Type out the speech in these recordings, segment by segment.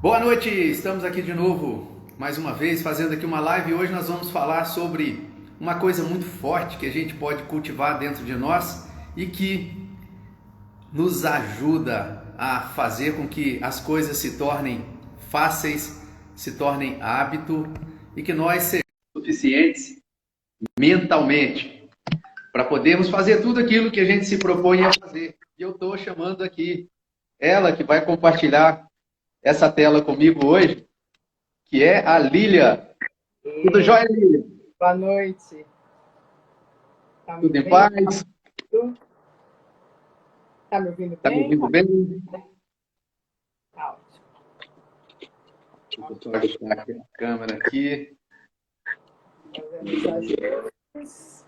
Boa noite, estamos aqui de novo, mais uma vez, fazendo aqui uma live e hoje nós vamos falar sobre uma coisa muito forte que a gente pode cultivar dentro de nós e que nos ajuda a fazer com que as coisas se tornem fáceis, se tornem hábito e que nós sejamos suficientes mentalmente para podermos fazer tudo aquilo que a gente se propõe a fazer. E eu estou chamando aqui ela que vai compartilhar essa tela comigo hoje, que é a Lília. Tudo E jóia, Lília? boa noite. Tá me Tudo em vendo? paz? Tá me ouvindo Tá me bem? ouvindo bem? Tá ótimo. Deixa eu só ajustar aqui a câmera aqui. Fazendo os ajustes.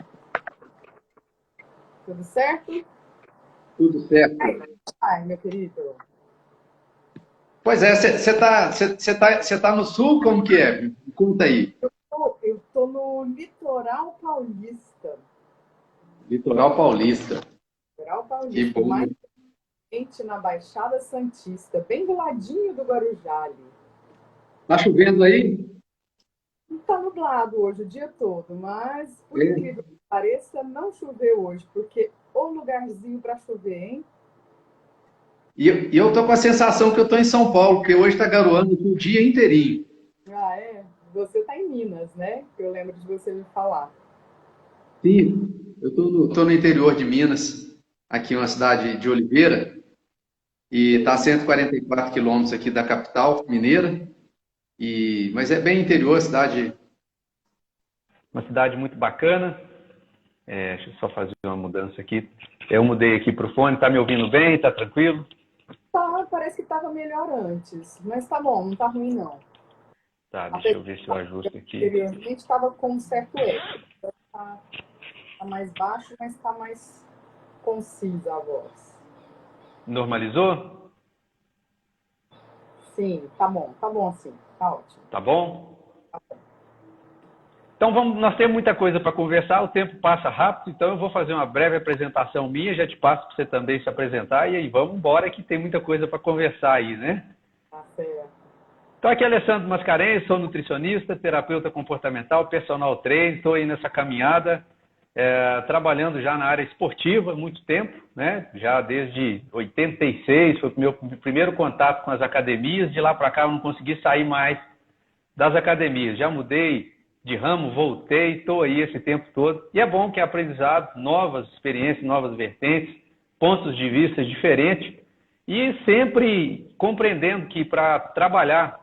Tudo certo? Tudo certo. Ai, meu querido. Pois é, você tá no sul? Como que é? Me conta aí. Eu tô no litoral paulista. Litoral Paulista. Litoral Que paulista, mais bom. quente na Baixada Santista, bem do ladinho do Guarujá ali. Tá chovendo aí? Tá nublado hoje o dia todo, mas por É. incrível que pareça, não choveu hoje, porque o lugarzinho para chover, hein? E eu tô com a sensação que eu tô em São Paulo, porque hoje tá garoando o dia inteirinho. Ah, é? Você tá em Minas, né? Eu lembro de você me falar. Sim, eu tô no interior de Minas, aqui uma cidade de Oliveira, e tá a 144 quilômetros aqui da capital mineira. Mas é bem interior, cidade. Uma cidade muito bacana. Deixa eu só fazer uma mudança aqui. Eu mudei aqui para o fone, tá me ouvindo bem? Tá tranquilo? Tá, parece que tava melhor antes, mas tá bom, não tá ruim não. Tá, deixa Apesar eu ver se eu de ajusto aqui. anteriormente estava com um certo eco. Tá, tá mais baixo, mas tá mais concisa a voz. Normalizou? Sim, tá bom assim, tá ótimo. Tá bom? Então nós temos muita coisa para conversar, o tempo passa rápido, então eu vou fazer uma breve apresentação minha, já te passo para você também se apresentar e aí vamos embora que tem muita coisa para conversar aí, né? Tá certo. Então aqui é Alessandro Mascarenhas, sou nutricionista, terapeuta comportamental, personal trainer, estou aí nessa caminhada, trabalhando já na área esportiva há muito tempo, né? Já desde 86 foi o meu primeiro contato com as academias, de lá para cá eu não consegui sair mais das academias, já mudei de ramo, voltei, estou aí esse tempo todo, e é bom que é aprendizado, novas experiências, novas vertentes, pontos de vista diferentes, e sempre compreendendo que para trabalhar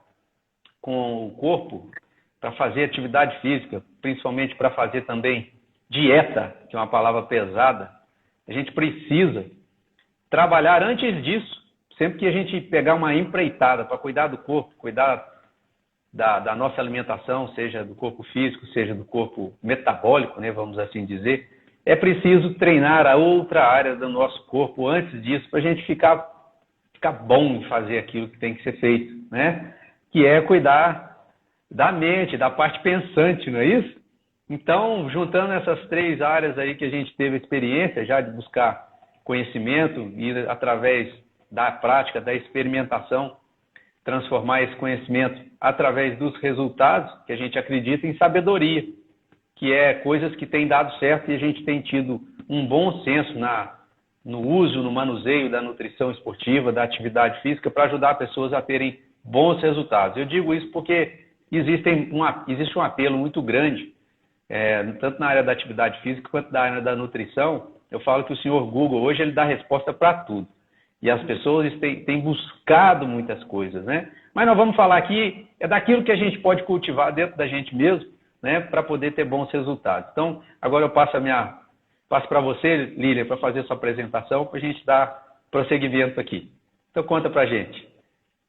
com o corpo, para fazer atividade física, principalmente para fazer também dieta, que é uma palavra pesada, a gente precisa trabalhar antes disso. Sempre que a gente pegar uma empreitada para cuidar do corpo, cuidar da nossa alimentação, seja do corpo físico, seja do corpo metabólico, né, vamos assim dizer, é preciso treinar a outra área do nosso corpo antes disso, para a gente ficar bom em fazer aquilo que tem que ser feito, né? Que é cuidar da mente, da parte pensante, não é isso? Então, juntando essas três áreas aí que a gente teve experiência já de buscar conhecimento e através da prática, da experimentação, transformar esse conhecimento através dos resultados, que a gente acredita em sabedoria, que é coisas que têm dado certo e a gente tem tido um bom senso no uso, no manuseio da nutrição esportiva, da atividade física, para ajudar pessoas a terem bons resultados. Eu digo isso porque existe um apelo muito grande, tanto na área da atividade física quanto na área da nutrição. Eu falo que o senhor Google hoje ele dá resposta para tudo. E as pessoas têm buscado muitas coisas, né? Mas nós vamos falar aqui daquilo que a gente pode cultivar dentro da gente mesmo, né? Para poder ter bons resultados. Então, agora eu passo para você, Lília, para fazer sua apresentação, para a gente dar prosseguimento aqui. Então, conta para a gente.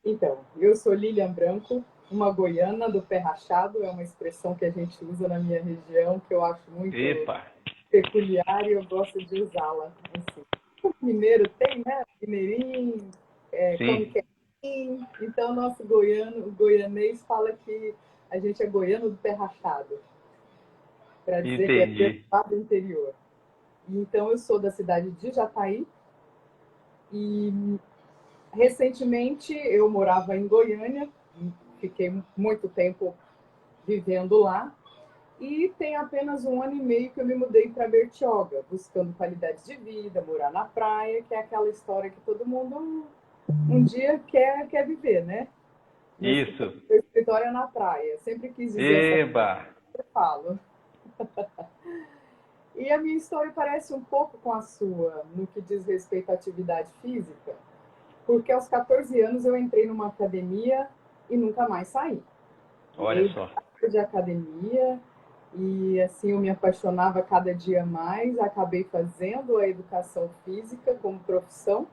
Então, eu sou Lilian Branco, uma goiana do pé rachado, é uma expressão que a gente usa na minha região, que eu acho muito Epa! peculiar e eu gosto de usá-la. Assim. O mineiro tem, né? Mineirinho, come Sim, quietinho. Então, o nosso goiano, o goianês fala que a gente é goiano do pé rachado, para dizer que é entendi. do interior. Então, eu sou da cidade de Jataí e Recentemente, eu morava em Goiânia, fiquei muito tempo vivendo lá, e tem apenas 1 ano e meio que eu me mudei para Bertioga, buscando qualidade de vida, morar na praia, que é aquela história que todo mundo um dia quer viver, né? Meu Isso. escritório é na praia. Sempre quis dizer essa coisa, Eba! eu falo. E a minha história parece um pouco com a sua, no que diz respeito à atividade física, porque aos 14 anos eu entrei numa academia e nunca mais saí. Olha Meio só. de academia, e assim eu me apaixonava cada dia mais, acabei fazendo a educação física como profissão,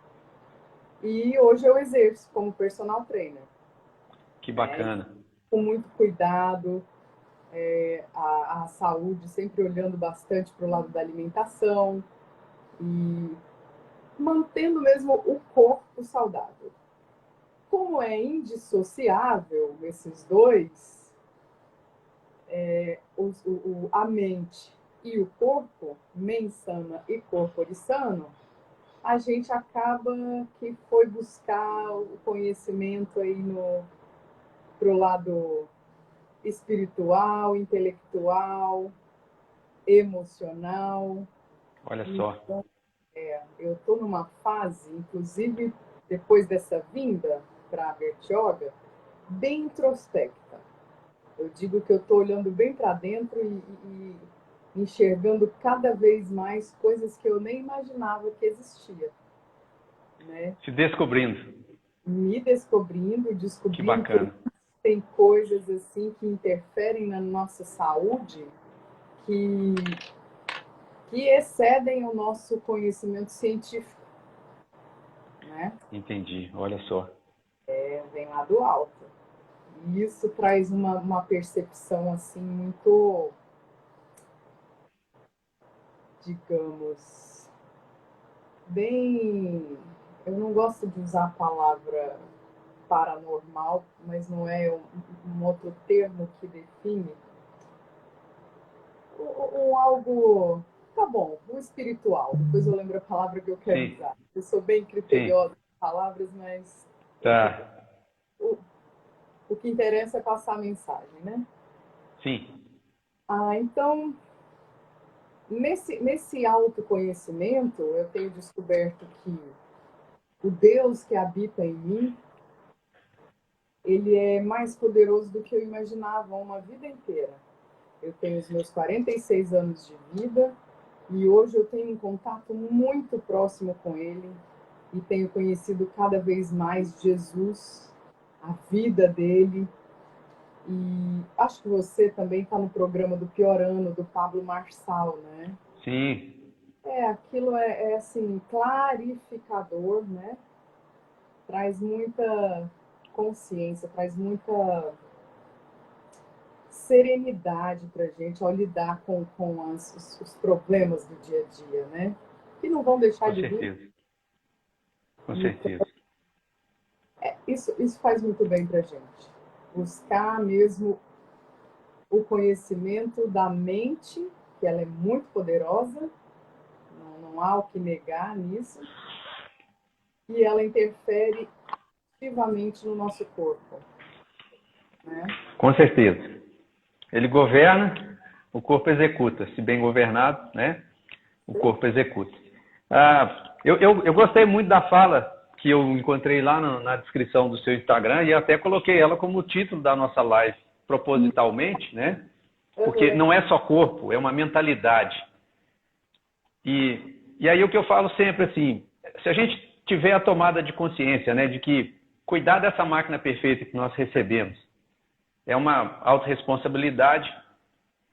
e hoje eu exerço como personal trainer, Que né? bacana. Com muito cuidado, a saúde, sempre olhando bastante para o lado da alimentação e mantendo mesmo o corpo saudável. Como é indissociável esses dois, a mente e o corpo, mens sana e corpore sano, a gente acaba que foi buscar o conhecimento aí pro lado espiritual, intelectual, emocional. Olha só. Então, eu estou numa fase, inclusive depois dessa vinda para a Bertioga, bem introspecta. Eu digo que eu estou olhando bem para dentro e enxergando cada vez mais coisas que eu nem imaginava que existia, né? Se descobrindo. Me descobrindo, Que descobrindo que bacana. tem coisas assim que interferem na nossa saúde que, que excedem o nosso conhecimento científico, né? Entendi. Olha só. Vem lá do alto. E isso traz uma percepção assim muito, digamos, bem. Eu não gosto de usar a palavra paranormal, mas não é um outro termo que define algo. Tá bom, o espiritual. Depois eu lembro a palavra que eu quero Sim. usar. Eu sou bem Sim. criteriosa com palavras, mas Tá. o, o que interessa é passar a mensagem, né? Sim. Então, nesse autoconhecimento, eu tenho descoberto que o Deus que habita em mim, ele é mais poderoso do que eu imaginava uma vida inteira. Eu tenho os meus 46 anos de vida e hoje eu tenho um contato muito próximo com ele e tenho conhecido cada vez mais Jesus, a vida dele. E acho que você também está no programa do Piorano, do Pablo Marçal, né? Sim. Aquilo é assim, clarificador, né? Traz muita consciência, traz muita serenidade para a gente ao lidar com os problemas do dia a dia, né? Que não vão deixar Com de vir. certeza. Com Então, certeza. isso faz muito bem para a gente. Buscar mesmo o conhecimento da mente, que ela é muito poderosa, não há o que negar nisso, e ela interfere ativamente no nosso corpo, né? Com certeza. Ele governa, o corpo executa. Se bem governado, né? O corpo executa. Eu gostei muito da fala que eu encontrei lá na descrição do seu Instagram e até coloquei ela como título da nossa live, propositalmente, né? Porque não é só corpo, é uma mentalidade. E aí o que eu falo sempre assim, se a gente tiver a tomada de consciência, né, de que cuidar dessa máquina perfeita que nós recebemos é uma autorresponsabilidade,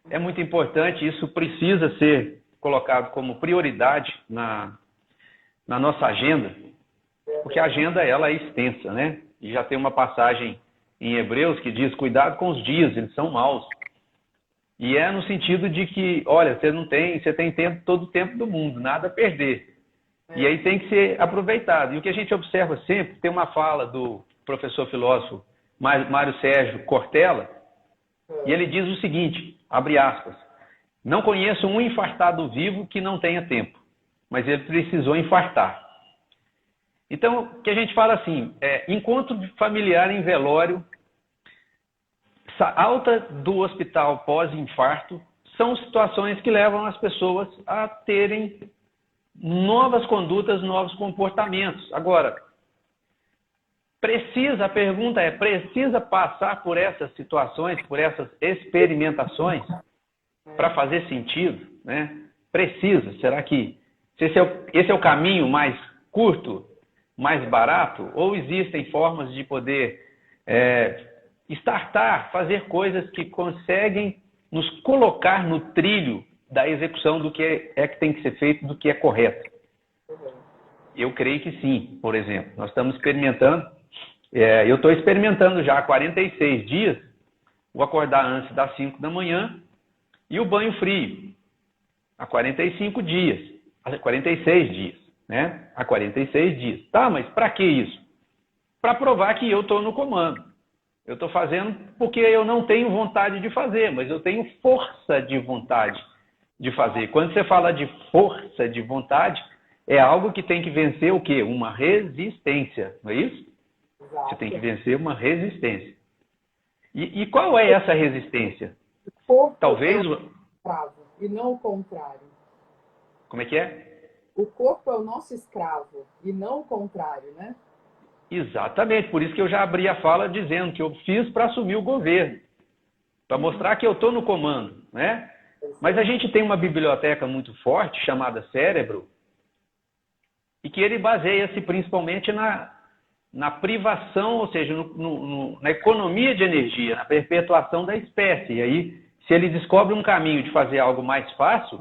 é muito importante, isso precisa ser colocado como prioridade na nossa agenda, porque a agenda ela é extensa, né? E já tem uma passagem em Hebreus que diz, cuidado com os dias, eles são maus. E é no sentido de que, olha, você tem tempo, todo o tempo do mundo, nada a perder. E aí tem que ser aproveitado. E o que a gente observa sempre, tem uma fala do professor filósofo Mário Sérgio Cortella, e ele diz o seguinte, abre aspas, não conheço um infartado vivo que não tenha tempo, mas ele precisou infartar. Então, o que a gente fala assim, encontro de familiar em velório, alta do hospital pós-infarto, são situações que levam as pessoas a terem novas condutas, novos comportamentos. Agora, a pergunta é, precisa passar por essas situações, por essas experimentações para fazer sentido, né? Precisa. Será que esse é o caminho mais curto, mais barato? Ou existem formas de poder fazer coisas que conseguem nos colocar no trilho da execução do que que tem que ser feito, do que é correto? Eu creio que sim. Por exemplo, nós estamos experimentando, eu estou experimentando já há 46 dias, vou acordar antes das 5 da manhã e o banho frio, há 45 dias, há 46 dias, né? Há 46 dias. Tá, mas para que isso? Para provar que eu estou no comando. Eu estou fazendo porque eu não tenho vontade de fazer, mas eu tenho força de vontade de fazer. Quando você fala de força de vontade, é algo que tem que vencer o quê? Uma resistência, não é isso? Exato. Você tem que vencer uma resistência. E qual é essa resistência? O corpo Talvez é o escravo e não o contrário. Como é que é? O corpo é o nosso escravo e não o contrário, né? Exatamente, por isso que eu já abri a fala dizendo que eu fiz para assumir o governo, para mostrar que eu estou no comando, né? Mas a gente tem uma biblioteca muito forte chamada cérebro e que ele baseia-se principalmente na privação, ou seja, na economia de energia, na perpetuação da espécie. E aí, se ele descobre um caminho de fazer algo mais fácil,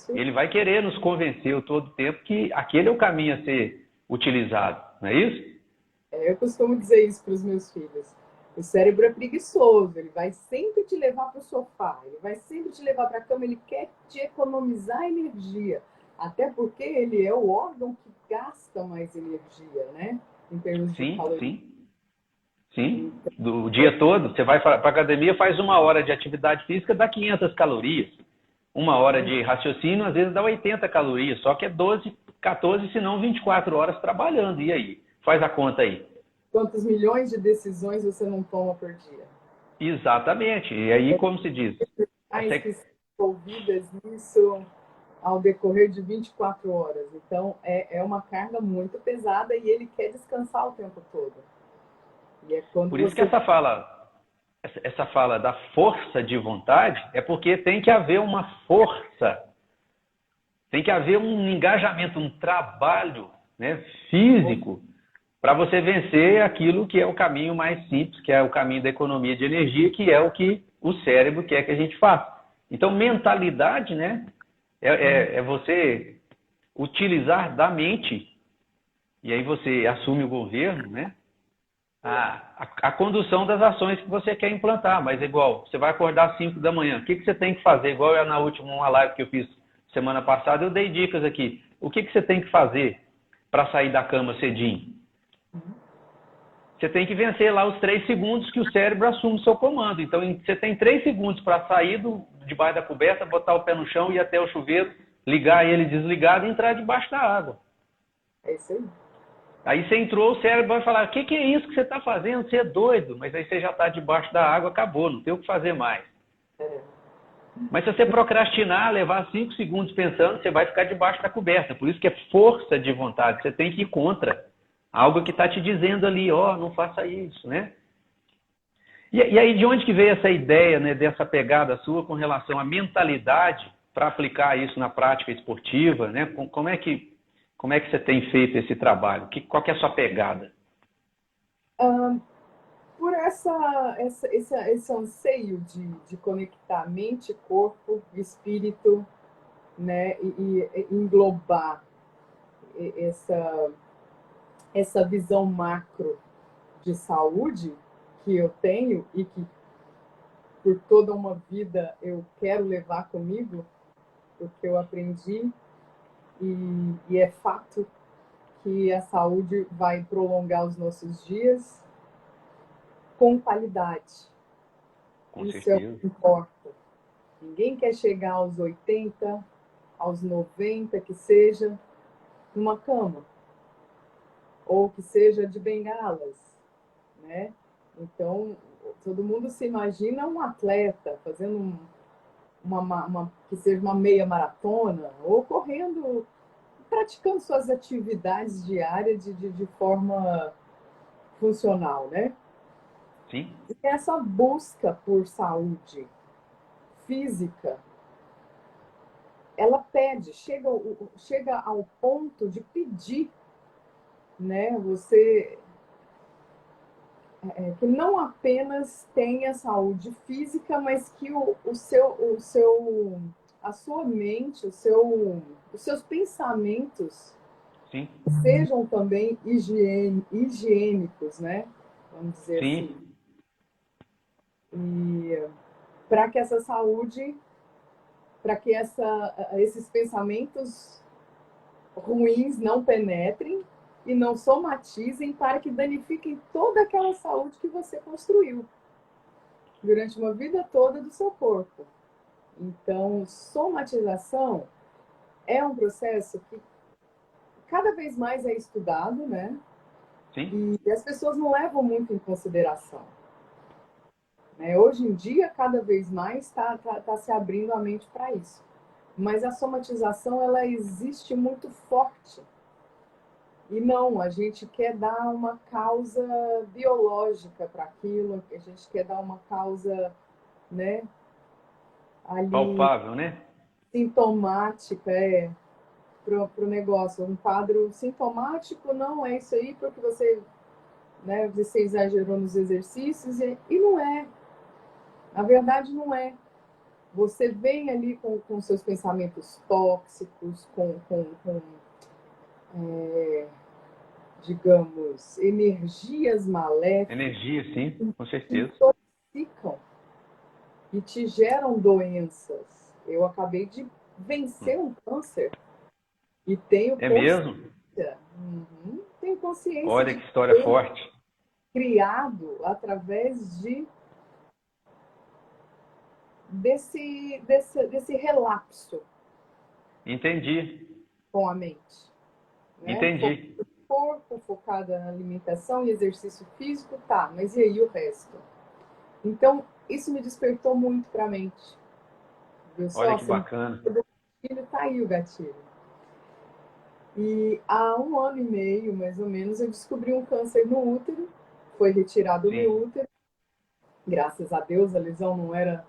ele vai querer nos convencer todo o tempo que aquele é o caminho a ser utilizado, não é isso? Eu costumo dizer isso para os meus filhos. O cérebro é preguiçoso, ele vai sempre te levar para o sofá, ele vai sempre te levar para a cama, ele quer te economizar energia. Até porque ele é o órgão que gasta mais energia, né? Em termos de calorias. Sim. Do dia todo, você vai para a academia, faz 1 hora de atividade física, dá 500 calorias. 1 hora de raciocínio, às vezes dá 80 calorias, só que é 12, 14, se não 24 horas trabalhando. E aí? Faz a conta aí. Quantos milhões de decisões você não toma por dia? Exatamente. E aí, como se diz? Mais que são envolvidas nisso ao decorrer de 24 horas. Então, é uma carga muito pesada e ele quer descansar o tempo todo. E é quando por isso que essa fala da força de vontade é porque tem que haver uma força, tem que haver um engajamento, um trabalho, né, físico para você vencer aquilo que é o caminho mais simples, que é o caminho da economia de energia, que é o que o cérebro quer que a gente faça. Então, mentalidade, né, é você utilizar da mente, e aí você assume o governo, né, a condução das ações que você quer implantar. Mas igual, você vai acordar às 5 da manhã, o que você tem que fazer? Igual eu na última live que eu fiz semana passada, eu dei dicas aqui. O que você tem que fazer para sair da cama cedinho? Você tem que vencer lá os 3 segundos que o cérebro assume o seu comando. Então, você tem 3 segundos para sair debaixo da coberta, botar o pé no chão, ir até o chuveiro, ligar ele desligado e entrar debaixo da água. É isso aí. Aí você entrou, o cérebro vai falar, o que é isso que você está fazendo? Você é doido. Mas aí você já está debaixo da água, acabou, não tem o que fazer mais. Mas se você procrastinar, levar 5 segundos pensando, você vai ficar debaixo da coberta. Por isso que é força de vontade. Você tem que ir contra algo que está te dizendo ali, não faça isso, né? E aí, de onde que veio essa ideia, né, dessa pegada sua com relação à mentalidade para aplicar isso na prática esportiva, né? Como é que você tem feito esse trabalho? Qual que é a sua pegada? Por esse anseio de conectar mente, corpo, espírito, né, e englobar essa visão macro de saúde que eu tenho e que por toda uma vida eu quero levar comigo, porque eu aprendi e é fato que a saúde vai prolongar os nossos dias com qualidade. Com Isso certeza. é o que importa. Ninguém quer chegar aos 80, aos 90, que seja, numa cama. ou que seja de bengalas, né? Então, todo mundo se imagina um atleta fazendo que seja uma meia maratona, ou correndo, praticando suas atividades diárias de forma funcional, né? Sim, E essa busca por saúde física, ela chega ao ponto de pedir, né? Você que não apenas tenha saúde física, mas que a sua mente, os seus pensamentos sim, sejam também higiênicos, né? Vamos dizer assim. sim. E para que essa saúde, para que esses pensamentos ruins não penetrem e não somatizem para que danifiquem toda aquela saúde que você construiu durante uma vida toda do seu corpo. Então, somatização é um processo que cada vez mais é estudado, né? Sim, E as pessoas não levam muito em consideração. Né? Hoje em dia, cada vez mais está se abrindo a mente para isso. Mas a somatização, ela existe muito forte. E não, a gente quer dar uma causa biológica para aquilo, a gente quer dar uma causa, né, ali palpável, né? sintomática, para o negócio. Um quadro sintomático, não é isso aí, porque você exagerou nos exercícios, e não é. Na verdade, não é. Você vem ali com seus pensamentos tóxicos, digamos, energias maléficas Energia, sim, com que certeza. intoxicam e te geram doenças. Eu acabei de vencer um câncer e tenho É consciência, mesmo? tenho consciência Olha de que história ter forte. criado através desse relapso Entendi, com a mente, né? entendi. Corpo focada na alimentação e exercício físico, tá, mas e aí o resto? Então, isso me despertou muito para a mente. Viu Olha só? que Você me bacana. falou do gatilho, tá aí o gatilho. E há um ano e meio, mais ou menos, eu descobri um câncer no útero, foi retirado o meu Sim, útero, graças a Deus a lesão não era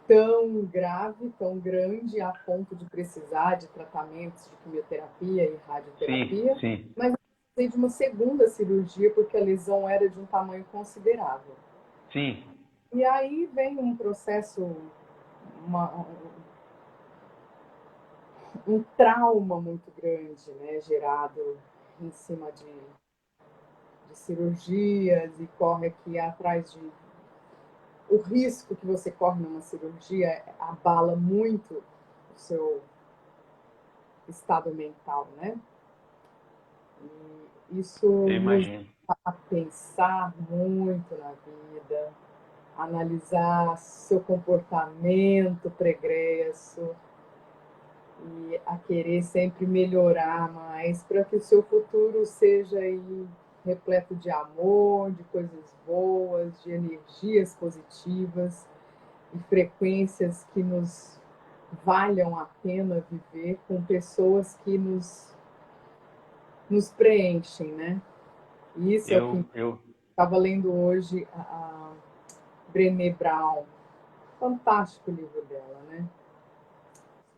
tão grave, tão grande, a ponto de precisar de tratamentos de quimioterapia e sim, radioterapia, sim, mas eu precisei de uma segunda cirurgia porque a lesão era de um tamanho considerável. sim. E aí vem um processo, uma, um trauma muito grande, né, gerado em cima de cirurgias, e corre aqui atrás de o risco que você corre numa cirurgia abala muito o seu estado mental, né? E isso Eu nos imagino. dá a pensar muito na vida, analisar seu comportamento pregresso e a querer sempre melhorar mais para que o seu futuro seja aí repleto de amor, de coisas boas, de energias positivas e frequências que nos valham a pena viver com pessoas que nos preenchem, né? E isso é o que Eu, estava lendo hoje a Brené Brown. Fantástico o livro dela, né?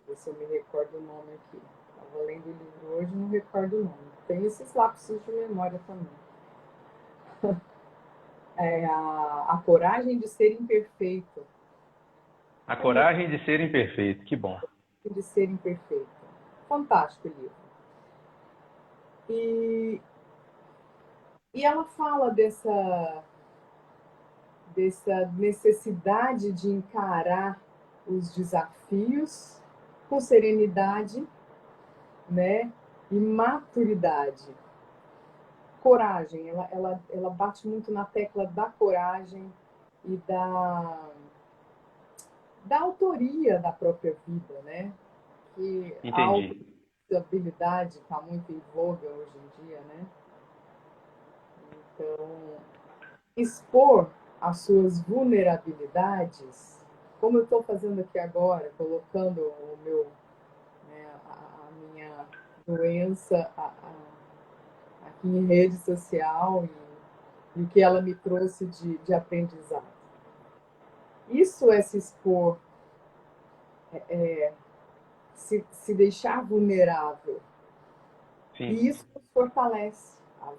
Ver se eu me recordo o nome aqui. Estava lendo o livro hoje e não recordo o nome. Tem esses lapsos de memória também. É a coragem de ser imperfeito. a É muito coragem de ser imperfeito, que bom. de ser imperfeito. Fantástico o livro. E, e ela fala dessa necessidade de encarar os desafios com serenidade, né? E maturidade. Coragem, ela bate muito na tecla da coragem e da autoria da própria vida, né? Que a Entendi. autohabilidade está muito em voga hoje em dia, né? Então, expor as suas vulnerabilidades, como eu estou fazendo aqui agora, colocando o meu, né, a minha doença aqui em rede social e o que ela me trouxe de aprendizado. Isso é se expor, se deixar vulnerável. Sim. E isso nos fortalece. A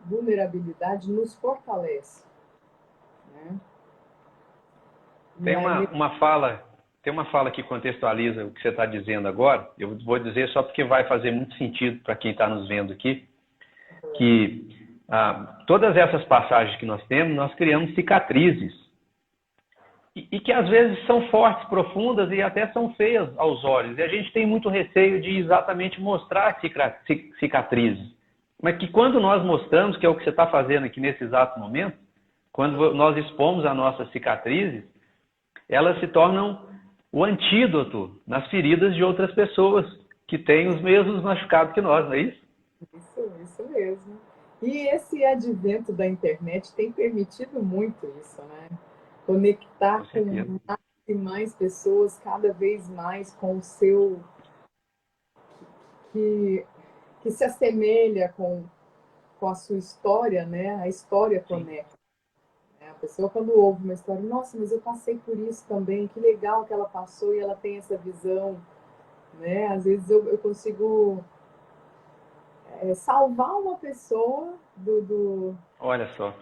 vulnerabilidade nos fortalece. Né? Tem uma fala que contextualiza o que você está dizendo agora. Eu vou dizer só porque vai fazer muito sentido para quem está nos vendo aqui, que todas essas passagens que nós temos, nós criamos cicatrizes. E que às vezes são fortes, profundas e até são feias aos olhos. E a gente tem muito receio de exatamente mostrar cicatrizes. Mas que quando nós mostramos, que é o que você está fazendo aqui nesse exato momento, quando nós expomos as nossas cicatrizes, elas se tornam o antídoto nas feridas de outras pessoas que têm os mesmos machucados que nós, não é isso? Isso mesmo. E esse advento da internet tem permitido muito isso, né? Conectar com mais e mais pessoas, cada vez mais com o seu que se assemelha com a sua história, né? A história conecta. Né? A pessoa quando ouve uma história, nossa, mas eu passei por isso também, que legal que ela passou e ela tem essa visão, né? Às vezes eu consigo salvar uma pessoa Olha só.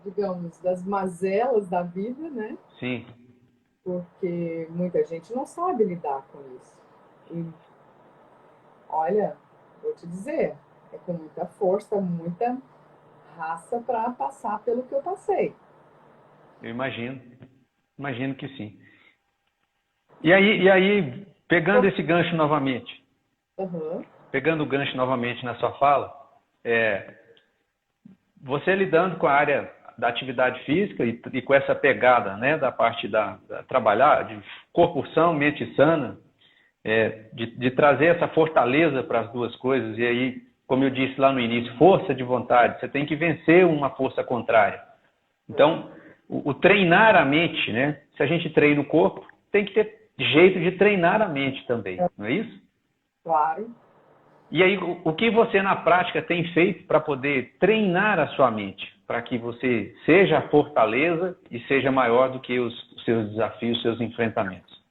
digamos, das mazelas da vida, né? Sim. Porque muita gente não sabe lidar com isso. E, olha, vou te dizer, é com muita força, muita raça para passar pelo que eu passei. Eu imagino. Imagino que sim. E aí pegando esse gancho novamente, pegando o gancho novamente na sua fala, você lidando com a área da atividade física e com essa pegada, né, da parte da trabalhar, de corpo são, mente sana, de trazer essa fortaleza para as duas coisas, e aí, como eu disse lá no início, força de vontade, você tem que vencer uma força contrária. Então, o treinar a mente, né, se a gente treina o corpo, tem que ter jeito de treinar a mente também, não é isso? Claro. E aí, o que você na prática tem feito para poder treinar a sua mente, para que você seja a fortaleza e seja maior do que os seus desafios, os seus enfrentamentos?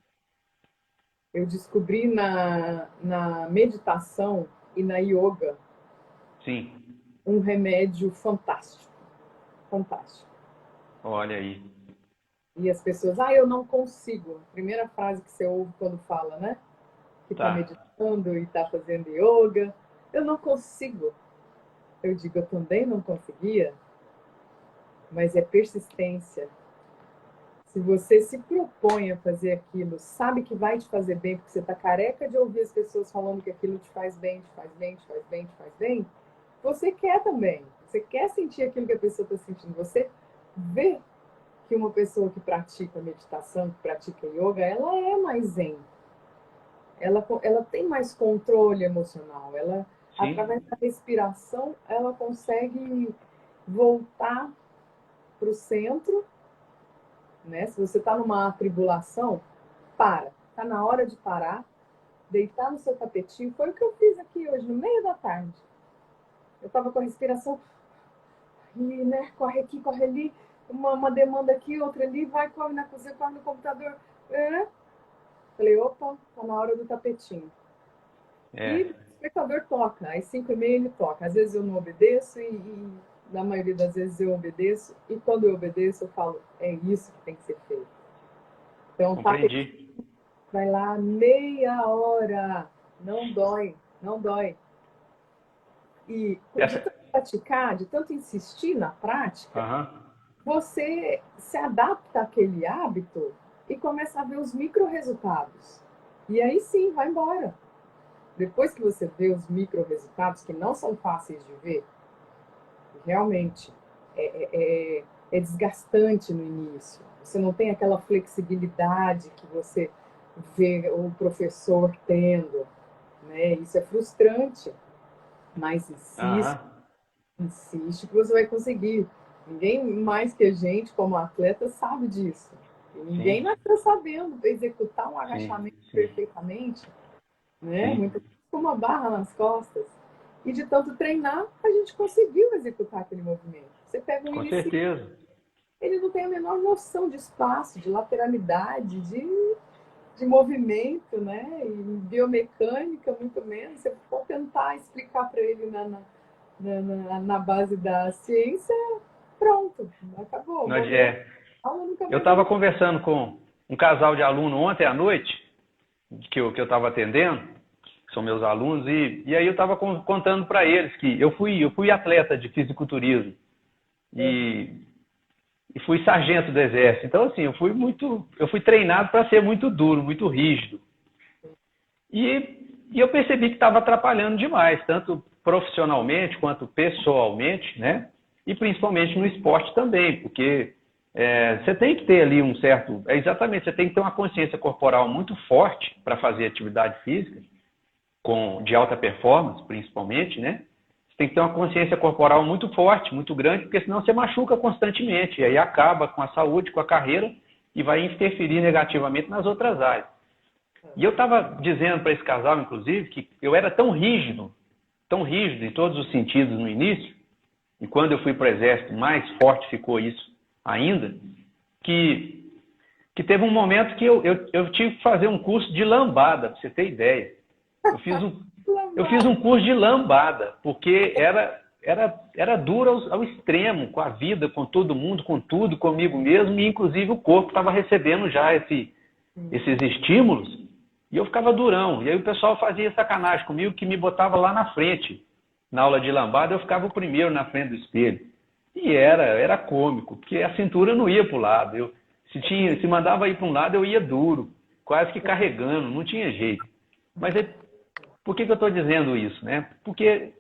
Eu descobri na meditação e na yoga Sim. um remédio fantástico. Fantástico. Olha aí. E as pessoas, eu não consigo. Primeira frase que você ouve quando fala, né? Que está meditando e está fazendo yoga. Eu não consigo. Eu digo, eu também não conseguia, mas é persistência. Se você se propõe a fazer aquilo, sabe que vai te fazer bem, porque você está careca de ouvir as pessoas falando que aquilo te faz bem, te faz bem, te faz bem, te faz bem, você quer também. Você quer sentir aquilo que a pessoa está sentindo. Você vê que uma pessoa que pratica meditação, que pratica yoga, ela é mais zen. Ela tem mais controle emocional. Ela, através da respiração, ela consegue voltar para o centro, né? Se você está numa atribulação, para. Está na hora de parar, deitar no seu tapetinho. Foi o que eu fiz aqui hoje, no meio da tarde. Eu estava com a respiração e, né, corre aqui, corre ali, uma demanda aqui, outra ali, vai, corre na cozinha, corre no computador. Falei, opa, tá na hora do tapetinho. E o despertador toca, às 5h30 ele toca. Às vezes eu não obedeço e na maioria das vezes eu obedeço. E quando eu obedeço, eu falo, é isso que tem que ser feito. Então, compreendi. Vai lá, meia hora. Não dói, não dói. E de tanto praticar, de tanto insistir na prática, você se adapta àquele hábito e começa a ver os micro-resultados. E aí sim, vai embora. Depois que você vê os micro-resultados, que não são fáceis de ver, realmente é desgastante no início. Você não tem aquela flexibilidade que você vê o professor tendo, né? Isso é frustrante. Mas insiste, Aham. insiste que você vai conseguir. Ninguém mais que a gente, como atleta, sabe disso. E ninguém Sim, nasceu sabendo executar um sim, agachamento sim, perfeitamente, né? sim. Muita gente com uma barra nas costas. E de tanto treinar, a gente conseguiu executar aquele movimento. Você pega um Com iniciante, certeza. ele não tem a menor noção de espaço, de lateralidade, de movimento, né? E biomecânica, muito menos. Você pode tentar explicar para ele na base da ciência, pronto, acabou. Não Morreu. é, A aula nunca eu mais estava voltou. conversando com um casal de aluno ontem à noite, que eu estava atendendo, que são meus alunos, e aí eu estava contando para eles que eu fui atleta de fisiculturismo e, e fui sargento do exército. Então, assim, eu fui treinado para ser muito duro, muito rígido. E eu percebi que estava atrapalhando demais, tanto profissionalmente quanto pessoalmente, né? E principalmente no esporte também, porque você tem que ter ali um certo. Exatamente, você tem que ter uma consciência corporal muito forte para fazer atividade física, de alta performance, principalmente, né? Você tem que ter uma consciência corporal muito forte, muito grande, porque senão você machuca constantemente, e aí acaba com a saúde, com a carreira, e vai interferir negativamente nas outras áreas. E eu estava dizendo para esse casal, inclusive, que eu era tão rígido em todos os sentidos no início, e quando eu fui para o exército, mais forte ficou isso ainda, que, que teve um momento que eu tive que fazer um curso de lambada, para você ter ideia. Eu fiz um, eu fiz um curso de lambada, porque era duro ao extremo, com a vida, com todo mundo, com tudo, comigo mesmo, e inclusive o corpo estava recebendo já esses estímulos, e eu ficava durão. E aí o pessoal fazia sacanagem comigo, que me botava lá na frente. Na aula de lambada, eu ficava o primeiro na frente do espelho. E era cômico, porque a cintura não ia para o lado. Se mandava ir para um lado, eu ia duro, quase que carregando, não tinha jeito. Mas por que eu estou dizendo isso, né? Porque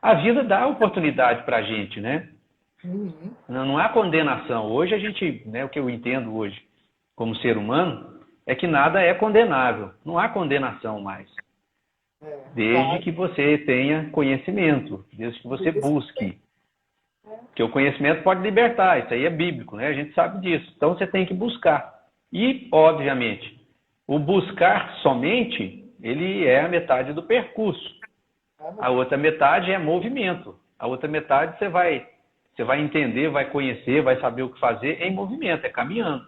a vida dá oportunidade para a gente, né? Uhum. Não há condenação. Hoje a gente, né, o que eu entendo hoje como ser humano, é que nada é condenável. Não há condenação mais. Desde Claro. que você tenha conhecimento, desde que você Isso. busque. Porque o conhecimento pode libertar, isso aí é bíblico, né? A gente sabe disso. Então você tem que buscar. E, obviamente, o buscar somente, ele é a metade do percurso. A outra metade é movimento. A outra metade você vai entender, vai conhecer, vai saber o que fazer em movimento, é caminhando.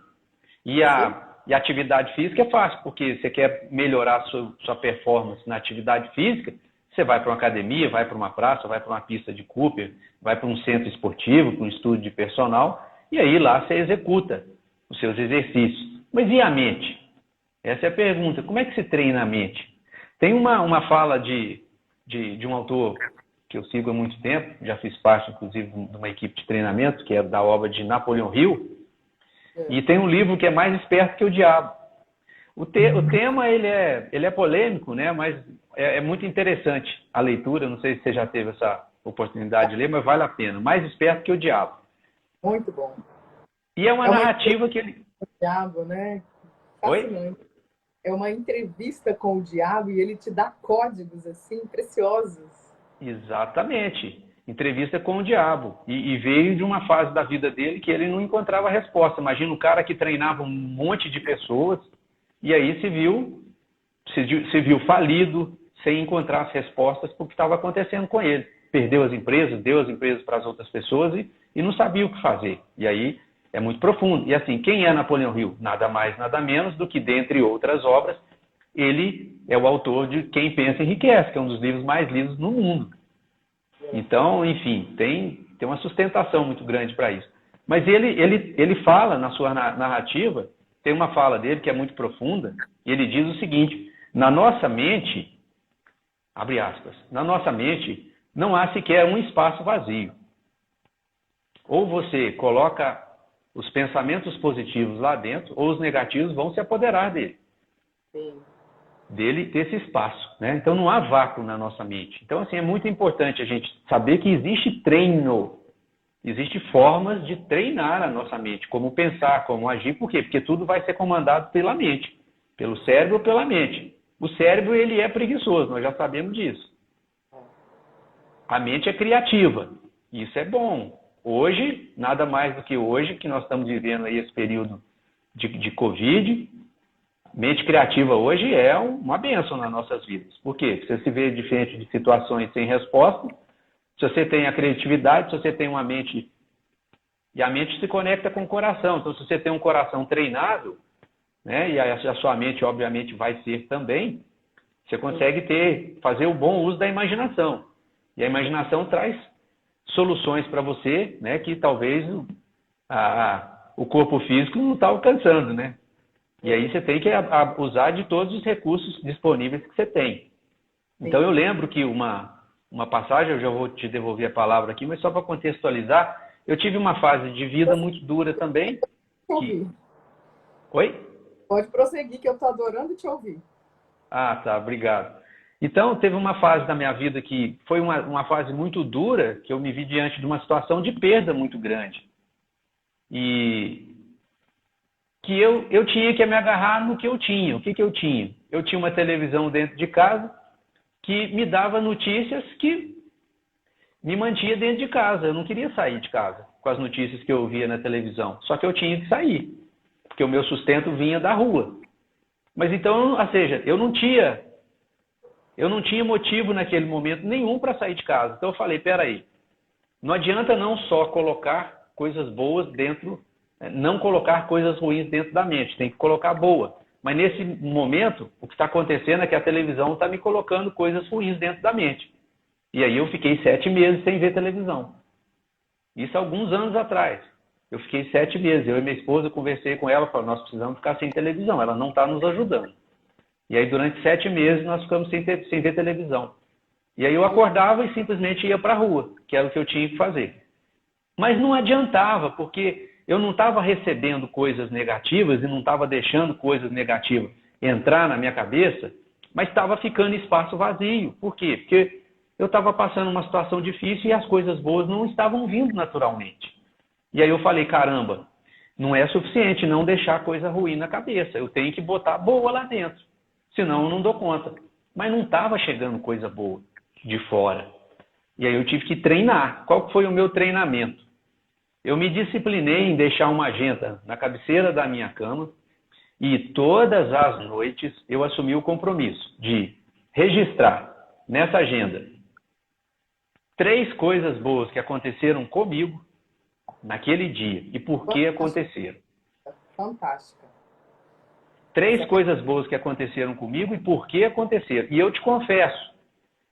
E a atividade física é fácil, porque você quer melhorar a sua performance na atividade física, você vai para uma academia, vai para uma praça, vai para uma pista de Cooper, vai para um centro esportivo, para um estúdio de personal, e aí lá você executa os seus exercícios. Mas e a mente? Essa é a pergunta. Como é que se treina a mente? Tem uma fala de um autor que eu sigo há muito tempo, já fiz parte, inclusive, de uma equipe de treinamento, que é da obra de Napoleão Hill, e tem um livro que é Mais Esperto que o Diabo. O tema ele é polêmico, né? Mas é muito interessante a leitura. Não sei se você já teve essa oportunidade de ler, mas vale a pena. Mais Esperto que o Diabo. Muito bom. E é uma É uma narrativa entrevista que ele... com o diabo, né? Oi? Fascinante. É uma entrevista com o diabo e ele te dá códigos assim preciosos. Exatamente. Entrevista com o diabo. E veio de uma fase da vida dele que ele não encontrava resposta. Imagina um cara que treinava um monte de pessoas e aí se viu falido, sem encontrar as respostas para o que estava acontecendo com ele. Perdeu as empresas, deu as empresas para as outras pessoas e não sabia o que fazer. E aí é muito profundo. E assim, quem é Napoleão Hill? Nada mais, nada menos do que, dentre outras obras, ele é o autor de Quem Pensa Enriquece, que é um dos livros mais lidos no mundo. Então, enfim, tem uma sustentação muito grande para isso. Mas ele fala na sua narrativa, tem uma fala dele que é muito profunda, e ele diz o seguinte: na nossa mente, abre aspas, na nossa mente não há sequer um espaço vazio. Ou você coloca os pensamentos positivos lá dentro, ou os negativos vão se apoderar dele. Sim. Desse espaço, né? Então não há vácuo na nossa mente. Então assim é muito importante a gente saber que existe treino, existe formas de treinar a nossa mente, como pensar, como agir. Por quê? Porque tudo vai ser comandado pela mente, pelo cérebro ou pela mente. O cérebro ele é preguiçoso, nós já sabemos disso. a mente é criativa. Isso é bom. Hoje, nada mais do que hoje, que nós estamos vivendo aí esse período de Covid, mente criativa hoje é uma bênção nas nossas vidas. Por quê? Porque você se vê diferente de situações sem resposta, se você tem a criatividade, se você tem uma mente... E a mente se conecta com o coração. Então, se você tem um coração treinado, né, e a sua mente, obviamente, vai ser também, você consegue fazer o bom uso da imaginação. E a imaginação traz soluções para você, né, que talvez o corpo físico não está alcançando, né? E aí você tem que usar de todos os recursos disponíveis que você tem. Então eu lembro que uma passagem, eu já vou te devolver a palavra aqui, mas só para contextualizar, eu tive uma fase de vida muito dura também. Oi? Pode prosseguir, que eu estou adorando te ouvir. Ah, tá, obrigado. Então, teve uma fase da minha vida que foi uma fase muito dura, que eu me vi diante de uma situação de perda muito grande. E que eu tinha que me agarrar no que eu tinha. O que eu tinha? Eu tinha uma televisão dentro de casa que me dava notícias que me mantia dentro de casa. Eu não queria sair de casa com as notícias que eu via na televisão. Só que eu tinha que sair, porque o meu sustento vinha da rua. Mas então, ou seja, eu não tinha motivo naquele momento nenhum para sair de casa. Então eu falei, peraí, não adianta não só colocar coisas boas dentro, não colocar coisas ruins dentro da mente, tem que colocar boa. Mas nesse momento, o que está acontecendo é que a televisão está me colocando coisas ruins dentro da mente. E aí eu fiquei 7 meses sem ver televisão. Isso há alguns anos atrás. Eu fiquei 7 meses. Eu e minha esposa conversei com ela, falei, nós precisamos ficar sem televisão, ela não está nos ajudando. E aí durante 7 meses nós ficamos sem ver televisão. E aí eu acordava e simplesmente ia para a rua, que era o que eu tinha que fazer. Mas não adiantava, porque eu não estava recebendo coisas negativas e não estava deixando coisas negativas entrar na minha cabeça, mas estava ficando espaço vazio. Por quê? Porque eu estava passando uma situação difícil e as coisas boas não estavam vindo naturalmente. E aí eu falei, caramba, não é suficiente não deixar coisa ruim na cabeça, eu tenho que botar boa lá dentro, senão eu não dou conta. Mas não estava chegando coisa boa de fora. E aí eu tive que treinar. Qual foi o meu treinamento? Eu me disciplinei em deixar uma agenda na cabeceira da minha cama e todas as noites eu assumi o compromisso de registrar nessa agenda 3 coisas boas que aconteceram comigo naquele dia e por que aconteceram. Fantástica. 3 coisas boas que aconteceram comigo e por que aconteceram. E eu te confesso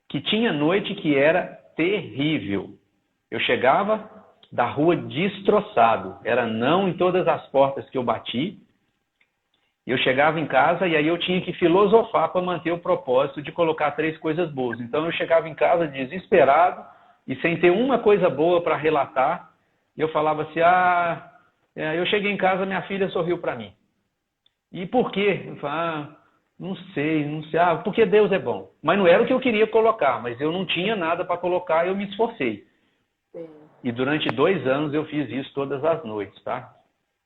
que tinha noite que era terrível. Eu chegava da rua destroçado. Era não em todas as portas que eu bati. Eu chegava em casa e aí eu tinha que filosofar para manter o propósito de colocar 3 coisas boas. Então eu chegava em casa desesperado e sem ter uma coisa boa para relatar. E eu falava assim, eu cheguei em casa, minha filha sorriu para mim. E por quê? Eu falava, não sei, porque Deus é bom. Mas não era o que eu queria colocar, mas eu não tinha nada para colocar e eu me esforcei. Sim. E durante 2 anos eu fiz isso todas as noites, tá?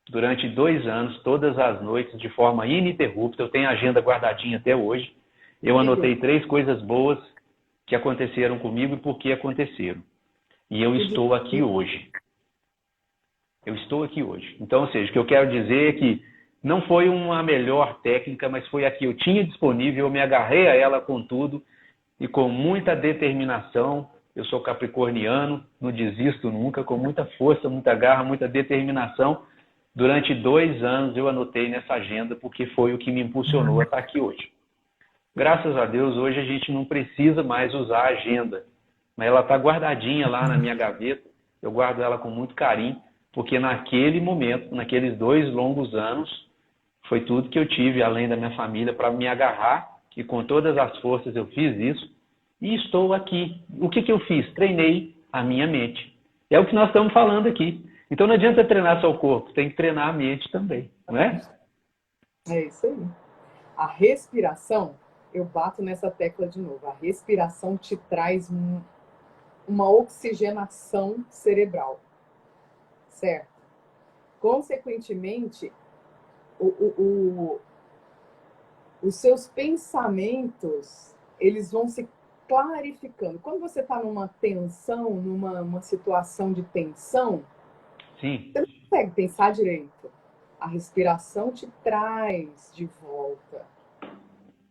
Durante 2 anos, todas as noites, de forma ininterrupta, eu tenho a agenda guardadinha até hoje. Eu anotei 3 coisas boas que aconteceram comigo e por que aconteceram. E eu estou aqui hoje. Eu estou aqui hoje. Então, ou seja, o que eu quero dizer é que não foi uma melhor técnica, mas foi a que eu tinha disponível, eu me agarrei a ela com tudo e com muita determinação. Eu sou capricorniano, não desisto nunca, com muita força, muita garra, muita determinação. Durante 2 anos eu anotei nessa agenda porque foi o que me impulsionou a estar aqui hoje. Graças a Deus, hoje a gente não precisa mais usar a agenda, mas ela está guardadinha lá na minha gaveta, eu guardo ela com muito carinho, porque naquele momento, naqueles 2 longos anos, foi tudo que eu tive, além da minha família, para me agarrar, e com todas as forças eu fiz isso, e estou aqui. O que eu fiz? Treinei a minha mente. É o que nós estamos falando aqui. Então não adianta treinar só o corpo, tem que treinar a mente também, não é? É isso aí. A respiração, eu bato nessa tecla de novo, a respiração te traz uma oxigenação cerebral, certo? Consequentemente, os seus pensamentos, eles vão se clarificando. Quando você está numa tensão, numa situação de tensão, Sim. você não consegue pensar direito. A respiração te traz de volta.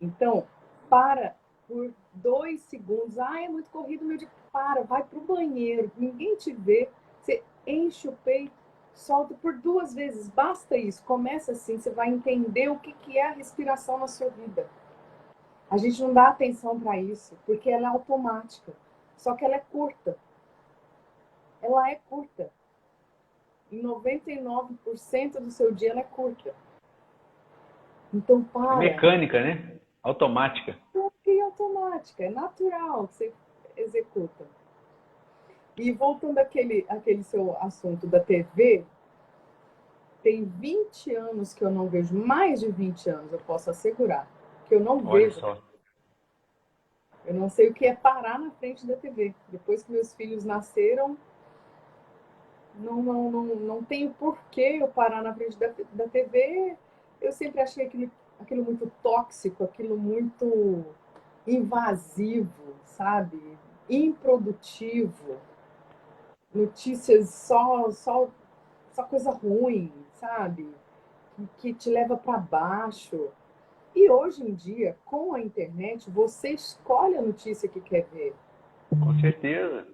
Então, para por 2 segundos. Ah, é muito corrido, meu dia. Para, vai para o banheiro, ninguém te vê. Você enche o peito, solta por 2 vezes. Basta isso. Começa assim, você vai entender o que é a respiração na sua vida. A gente não dá atenção para isso, porque ela é automática. Só que ela é curta. Ela é curta. Em 99% do seu dia ela é curta. Então, É para. mecânica, né? Automática. É automática, é natural que você executa. E voltando àquele seu assunto da TV, tem 20 anos que eu não vejo, mais de 20 anos, eu posso assegurar, que eu não Olha vejo. só. Eu não sei o que é parar na frente da TV. Depois que meus filhos nasceram, não tenho porquê eu parar na frente da TV. Eu sempre achei aquilo muito tóxico, aquilo muito invasivo, sabe? Improdutivo. Notícias só coisa ruim, sabe? Que te leva para baixo. E hoje em dia, com a internet, você escolhe a notícia que quer ver. Com certeza.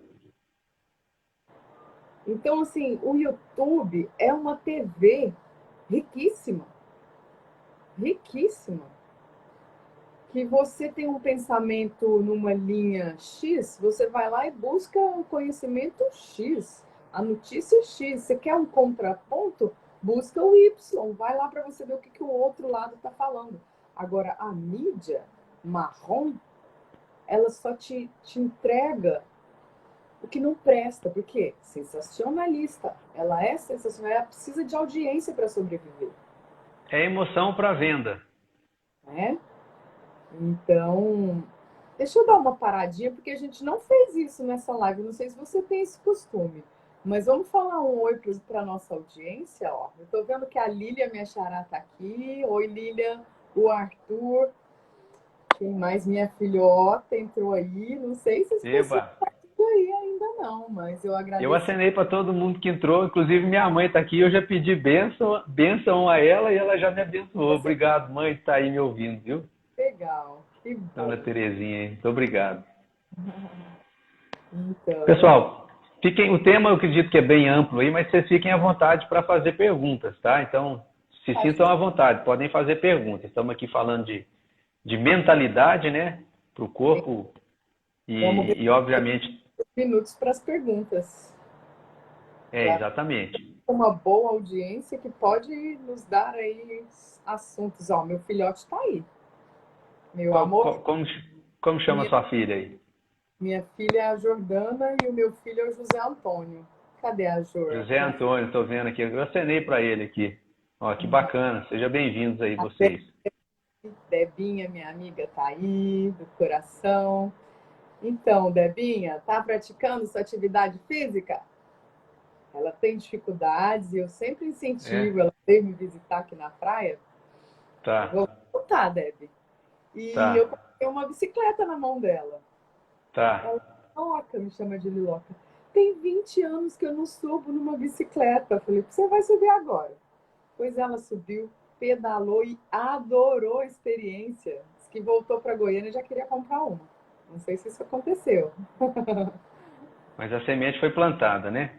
Então, assim, o YouTube é uma TV riquíssima. Riquíssima. Que você tem um pensamento numa linha X, você vai lá e busca o conhecimento X, a notícia X. Você quer um contraponto? Busca o Y. Vai lá para você ver o que o outro lado está falando. Agora, a mídia marrom, ela só te entrega o que não presta. Por quê? Sensacionalista. Ela é sensacional. Ela precisa de audiência para sobreviver. É emoção para venda. Né? Então, deixa eu dar uma paradinha, porque a gente não fez isso nessa live. Não sei se você tem esse costume, mas vamos falar um oi para a nossa audiência. Ó. Eu estou vendo que a Lília, minha xará, está aqui. Oi, Lília. O Arthur. Quem mais? Minha filhota entrou aí. Não sei se as pessoas Eba! estão aí ainda não, mas eu Eu agradeço. acenei para todo mundo que entrou, inclusive minha mãe está aqui. Eu já pedi bênção a ela e ela já me abençoou. Você Obrigado, mãe, que está aí me ouvindo, viu? legal. Que Dona bom. Terezinha, muito obrigado. Então, Pessoal, o tema eu acredito que é bem amplo aí, mas vocês fiquem à vontade para fazer perguntas, tá? Então, se sintam à vontade, podem fazer perguntas. Estamos aqui falando de mentalidade, né? Para o corpo vamos ver e, obviamente, minutos para as perguntas. exatamente. Uma boa audiência que pode nos dar aí assuntos. Ó, meu filhote está aí. Meu amor, Como chama minha, sua filha aí? minha filha é a Jordana e o meu filho é o José Antônio. Cadê a Jor? José Antônio, estou vendo aqui. Eu acenei para ele aqui. Ó, que bacana. Sejam bem-vindos aí, A vocês. Debinha, minha amiga, tá aí, do coração. Então, Debinha, tá praticando sua atividade física? Ela tem dificuldades e eu sempre É, incentivo ela a vir me visitar aqui na praia. Eu tá, vou voltar, Deb. E eu tá, coloquei uma bicicleta na mão dela. tá. Ela, Liloca, me chama de Liloca. Tem 20 anos que eu não subo numa bicicleta. Eu falei, você vai subir agora. Pois ela subiu, pedalou e adorou a experiência. Diz que voltou para Goiânia e já queria comprar uma. Não sei se isso aconteceu. Mas a semente foi plantada, né?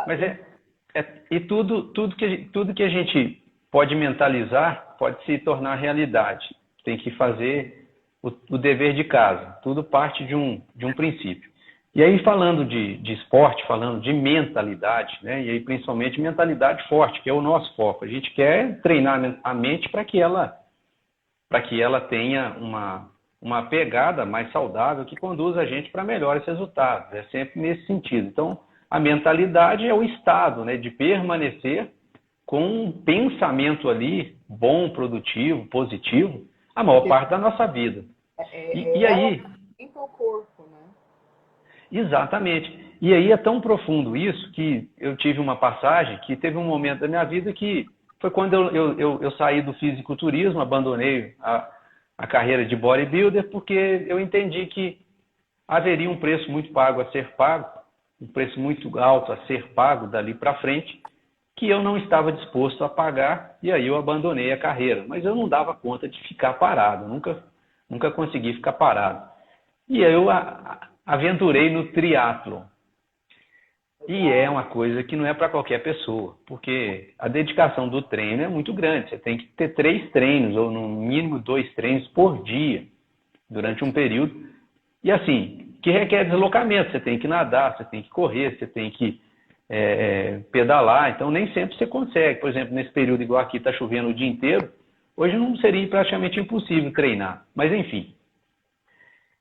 Mas Coitada. e tudo que a gente pode mentalizar pode se tornar realidade. Tem que fazer o dever de casa. Tudo parte de um princípio. E aí, falando de esporte, falando de mentalidade, né? E aí, principalmente, mentalidade forte, que é o nosso foco. A gente quer treinar a mente para que ela tenha uma pegada mais saudável que conduza a gente para melhores resultados. É sempre nesse sentido. Então, a mentalidade é o estado, né, de permanecer com um pensamento ali bom, produtivo, positivo, a maior parte da nossa vida. E Ela aí, limpa o corpo, né? exatamente. E aí é tão profundo isso que eu tive uma passagem que teve um momento da minha vida que foi quando eu saí do fisiculturismo, abandonei a carreira de bodybuilder, porque eu entendi que haveria um preço muito pago a ser pago, um preço muito alto a ser pago dali para frente, que eu não estava disposto a pagar, e aí eu abandonei a carreira. Mas eu não dava conta de ficar parado, nunca consegui ficar parado. E aí eu aventurei no triatlon. E é uma coisa que não é para qualquer pessoa, porque a dedicação do treino é muito grande. Você tem que ter 3 treinos, ou no mínimo 2 treinos por dia, durante um período. E assim, que requer deslocamento. Você tem que nadar, você tem que correr, você tem que pedalar. Então nem sempre você consegue. Por exemplo, nesse período igual aqui está chovendo o dia inteiro, hoje não seria praticamente impossível treinar. Mas enfim.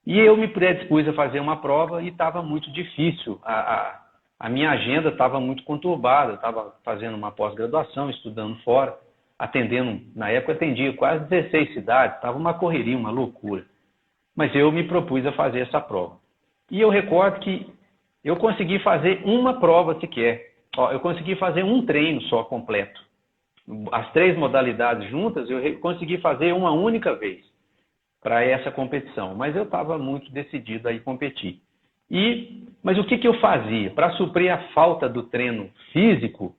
E eu me predispus a fazer uma prova e estava muito difícil. A minha agenda estava muito conturbada. Eu estava fazendo uma pós-graduação, estudando fora, atendendo. Na época eu atendia quase 16 cidades, estava uma correria, uma loucura. Mas eu me propus a fazer essa prova. E eu recordo que eu consegui fazer uma prova sequer. Eu consegui fazer um treino só completo. As 3 modalidades juntas, eu consegui fazer uma única vez para essa competição. Mas eu estava muito decidido a ir competir. Mas o que eu fazia? Para suprir a falta do treino físico,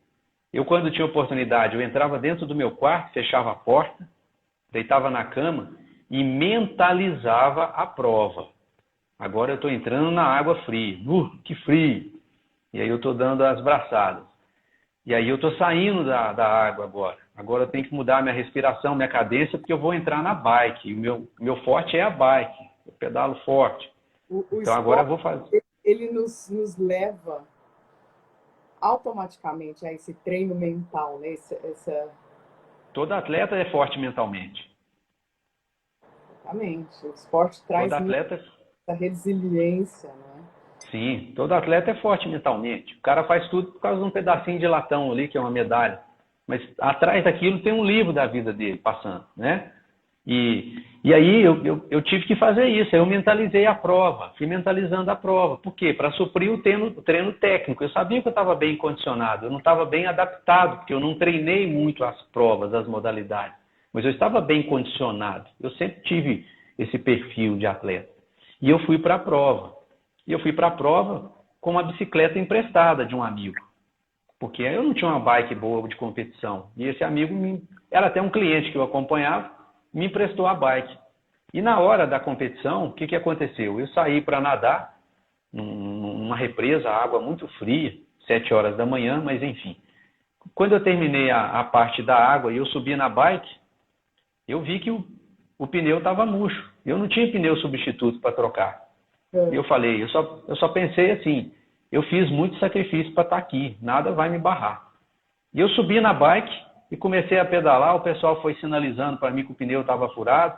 eu, quando tinha oportunidade, eu entrava dentro do meu quarto, fechava a porta, deitava na cama e mentalizava a prova. Agora eu estou entrando na água fria. Que frio! E aí eu estou dando as braçadas. E aí eu estou saindo da água agora. Agora eu tenho que mudar minha respiração, minha cadência, porque eu vou entrar na bike. E o meu forte é a bike. Eu pedalo forte. Então agora eu vou fazer. Ele nos leva automaticamente a esse treino mental, né? Todo atleta é forte mentalmente. Exatamente. O esporte traz essa resiliência, né? Sim, todo atleta é forte mentalmente. O cara faz tudo por causa de um pedacinho de latão ali, que é uma medalha. Mas atrás daquilo tem um livro da vida dele passando, né? E aí eu tive que fazer isso. Eu mentalizei a prova, fui mentalizando a prova. Por quê? Para suprir o treino técnico. Eu sabia que eu estava bem condicionado, eu não estava bem adaptado, porque eu não treinei muito as provas, as modalidades. Mas eu estava bem condicionado. Eu sempre tive esse perfil de atleta. E eu fui para a prova. E eu fui para a prova com uma bicicleta emprestada de um amigo. Porque eu não tinha uma bike boa de competição. E esse amigo era até um cliente que eu acompanhava, me emprestou a bike. E na hora da competição, o que aconteceu? Eu saí para nadar numa represa, água muito fria, 7 horas da manhã, mas enfim. Quando eu terminei a parte da água e eu subi na bike, eu vi que o pneu estava murcho. Eu não tinha pneu substituto para trocar. E eu falei, eu só pensei assim, eu fiz muito sacrifício para estar aqui, nada vai me barrar. E eu subi na bike e comecei a pedalar, o pessoal foi sinalizando para mim que o pneu estava furado.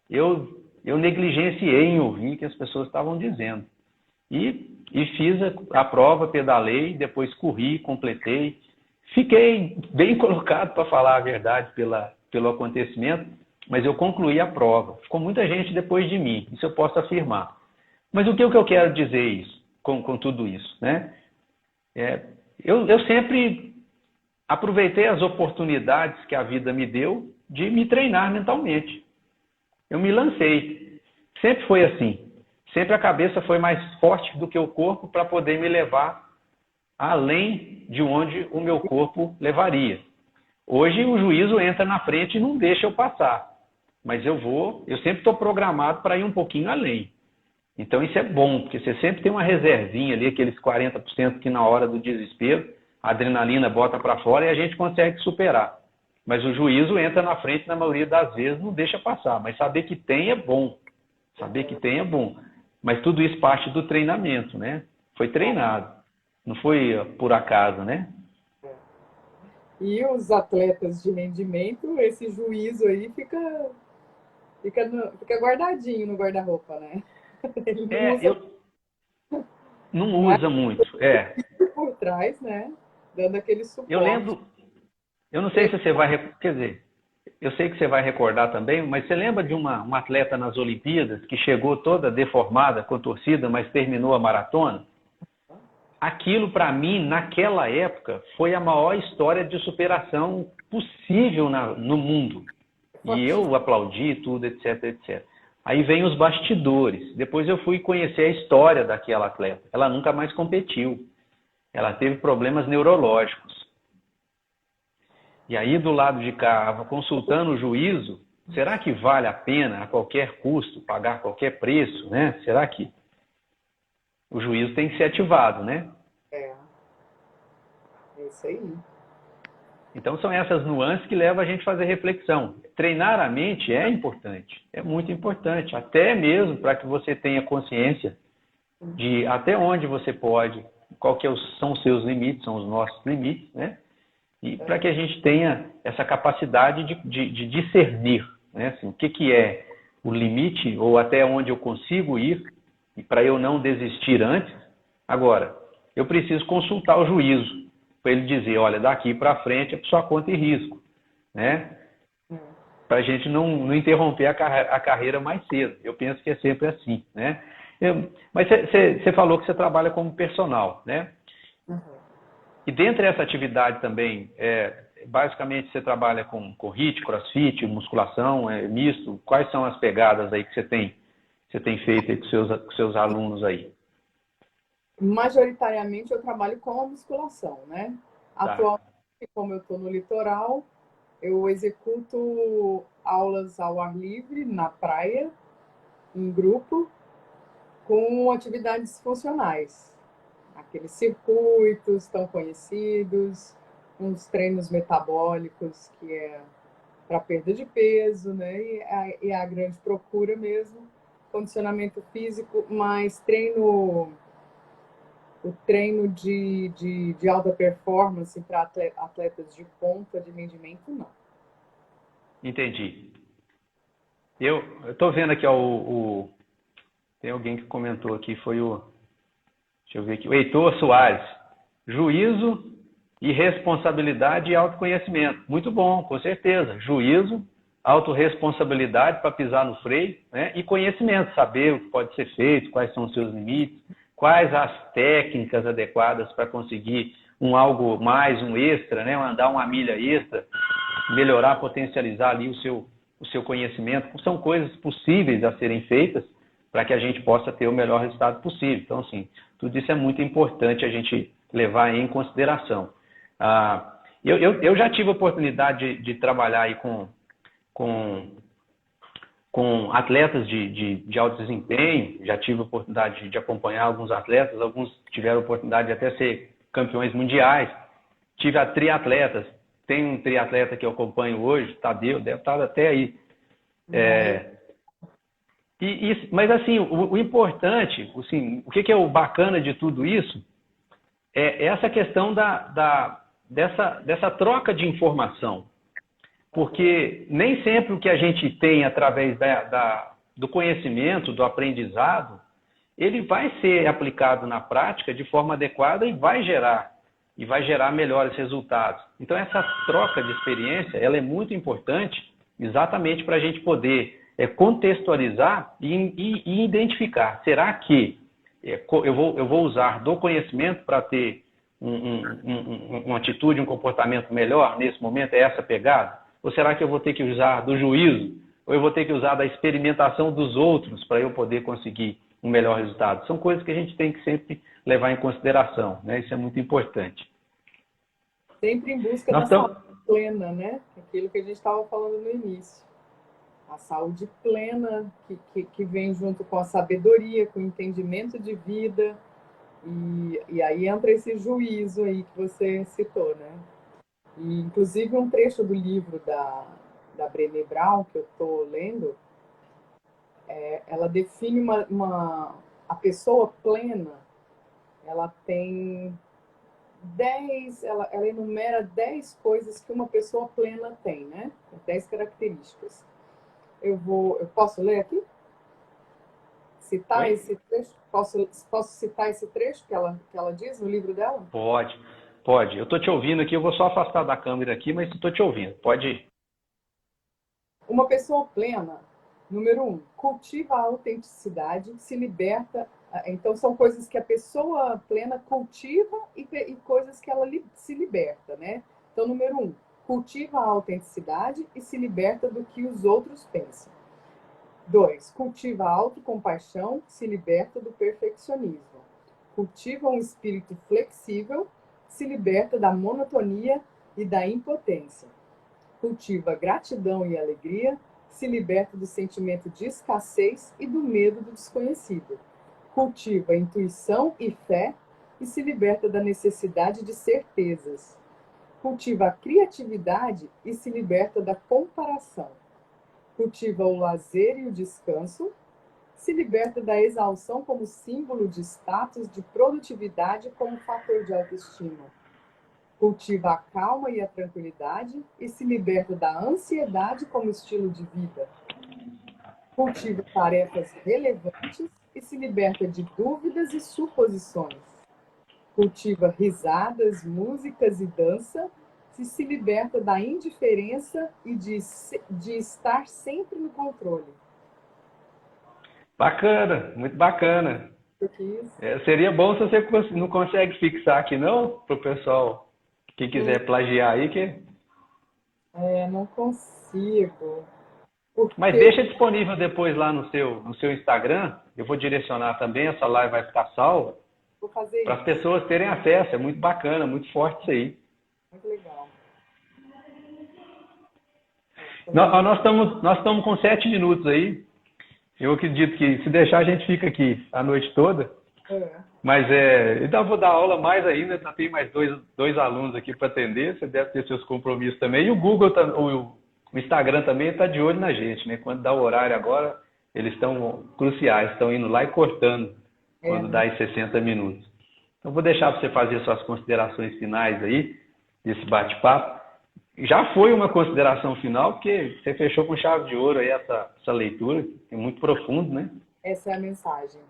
Eu negligenciei em ouvir o que as pessoas estavam dizendo. E fiz a prova, pedalei, depois corri, completei. Fiquei bem colocado, para falar a verdade, pelo acontecimento, mas eu concluí a prova. Ficou muita gente depois de mim, isso eu posso afirmar. Mas o que eu quero dizer com tudo isso, né? Eu sempre aproveitei as oportunidades que a vida me deu de me treinar mentalmente. Eu me lancei. Sempre foi assim. Sempre a cabeça foi mais forte do que o corpo para poder me levar além de onde o meu corpo levaria. Hoje o juízo entra na frente e não deixa eu passar. Mas eu sempre estou programado para ir um pouquinho além. Então isso é bom, porque você sempre tem uma reservinha ali, aqueles 40% que na hora do desespero, a adrenalina bota para fora e a gente consegue superar. Mas o juízo entra na frente, na maioria das vezes, não deixa passar. Mas saber que tem é bom. Saber que tem é bom. Mas tudo isso parte do treinamento, né? Foi treinado. Não foi por acaso, né? E os atletas de rendimento, esse juízo aí fica guardadinho no guarda-roupa, né? Ele não usa muito. Por trás, né? Dando aquele suporte. Eu não sei se você vai... Quer dizer, eu sei que você vai recordar também, mas você lembra de uma atleta nas Olimpíadas que chegou toda deformada, contorcida, mas terminou a maratona? Aquilo, para mim, naquela época, foi a maior história de superação possível no mundo. E eu aplaudi tudo, etc, etc. Aí vem os bastidores. Depois eu fui conhecer a história daquela atleta. Ela nunca mais competiu. Ela teve problemas neurológicos. E aí do lado de cá, consultando o juízo, será que vale a pena a qualquer custo pagar qualquer preço, né? Será que o juízo tem que ser ativado, né? É isso aí. Então são essas nuances que levam a gente a fazer reflexão. Treinar a mente é importante, é muito importante, até mesmo para que você tenha consciência de até onde você pode, são os seus limites, são os nossos limites, né? E para que a gente tenha essa capacidade de discernir, né? Assim, o que é o limite ou até onde eu consigo ir e para eu não desistir antes. Agora, eu preciso consultar o juízo para ele dizer, olha, daqui para frente é por sua conta e risco, né? Para a gente não interromper a carreira mais cedo. Eu penso que é sempre assim, né? Mas você falou que você trabalha como personal, né? E dentre essa atividade também, basicamente você trabalha com HIIT, CrossFit, musculação, misto. Quais são as pegadas aí que você tem feito aí com seus alunos aí? Majoritariamente eu trabalho com a musculação, né? Tá. Atualmente, como eu estou no litoral, eu executo aulas ao ar livre, na praia, em grupo, com atividades funcionais. Aqueles circuitos tão conhecidos, uns treinos metabólicos, que é para perda de peso, né? E a grande procura mesmo, condicionamento físico, mas o treino de alta performance para atletas de ponta de rendimento, não. Entendi. Eu estou vendo aqui, tem alguém que comentou aqui, deixa eu ver aqui, o Heitor Soares. Juízo e responsabilidade e autoconhecimento. Muito bom, com certeza. Juízo, autorresponsabilidade para pisar no freio, né? E conhecimento, saber o que pode ser feito, quais são os seus limites, quais as técnicas adequadas para conseguir algo mais, um extra, né? Andar uma milha extra, melhorar, potencializar ali o seu conhecimento. São coisas possíveis a serem feitas para que a gente possa ter o melhor resultado possível. Então, assim, tudo isso é muito importante a gente levar em consideração. Eu já tive a oportunidade de trabalhar aí com atletas de alto desempenho, já tive a oportunidade de acompanhar alguns atletas, alguns tiveram a oportunidade de até ser campeões mundiais. Tive triatletas, tem um triatleta que eu acompanho hoje, Tadeu, deve estar até aí. Mas assim, o importante, assim, o que é o bacana de tudo isso, é essa questão dessa troca de informação. Porque nem sempre o que a gente tem através do conhecimento, do aprendizado, ele vai ser aplicado na prática de forma adequada e vai gerar melhores resultados. Então, essa troca de experiência, ela é muito importante exatamente para a gente poder contextualizar e identificar. Será que eu vou usar do conhecimento para ter uma atitude, um comportamento melhor nesse momento? É essa pegada? Ou será que eu vou ter que usar do juízo? Ou eu vou ter que usar da experimentação dos outros para eu poder conseguir um melhor resultado? São coisas que a gente tem que sempre levar em consideração, né? Isso é muito importante. Sempre em busca da saúde plena, né? Aquilo que a gente estava falando no início. A saúde plena que vem junto com a sabedoria, com o entendimento de vida. E aí entra esse juízo aí que você citou, né? E, inclusive, um trecho do livro da Brené Brown, que eu estou lendo, ela define a pessoa plena, ela tem 10, ela enumera 10 coisas que uma pessoa plena tem, né? 10 características. Eu posso ler aqui? Citar esse trecho? Posso citar esse trecho que ela diz no livro dela? Pode. Eu estou te ouvindo aqui, eu vou só afastar da câmera aqui, mas estou te ouvindo. Pode ir. Uma pessoa plena, número 1, cultiva a autenticidade, se liberta. Então, são coisas que a pessoa plena cultiva e coisas que ela se liberta, né? Então, número 1, cultiva a autenticidade e se liberta do que os outros pensam. 2. Cultiva a autocompaixão, se liberta do perfeccionismo. Cultiva um espírito flexível, se liberta da monotonia e da impotência. Cultiva gratidão e alegria, se liberta do sentimento de escassez e do medo do desconhecido. Cultiva intuição e fé e se liberta da necessidade de certezas. Cultiva a criatividade e se liberta da comparação. Cultiva o lazer e o descanso, se liberta da exaustão como símbolo de status, de produtividade como fator de autoestima. Cultiva a calma e a tranquilidade e se liberta da ansiedade como estilo de vida. Cultiva tarefas relevantes e se liberta de dúvidas e suposições. Cultiva risadas, músicas e dança e se liberta da indiferença e de estar sempre no controle. Bacana, muito bacana. Seria bom se você não consegue fixar aqui não, para o pessoal que quiser plagiar aí. Não consigo. Mas deixa disponível depois lá no seu Instagram. Eu vou direcionar também, essa live vai ficar salva. Vou fazer para as pessoas terem acesso. É muito bacana, muito forte isso aí. Muito legal. Nós estamos com 7 minutos aí. Eu acredito que se deixar a gente fica aqui a noite toda. Mas então eu vou dar aula mais ainda. Já tem mais dois alunos aqui para atender. Você deve ter seus compromissos também. E o Google, o Instagram também está de olho na gente, né? Quando dá o horário agora, eles estão cruciais. Estão indo lá e cortando quando dá aí 60 minutos. Então vou deixar para você fazer suas considerações finais aí desse bate-papo. Já foi uma consideração final, porque você fechou com chave de ouro aí essa leitura, que é muito profundo, né? Essa é a mensagem.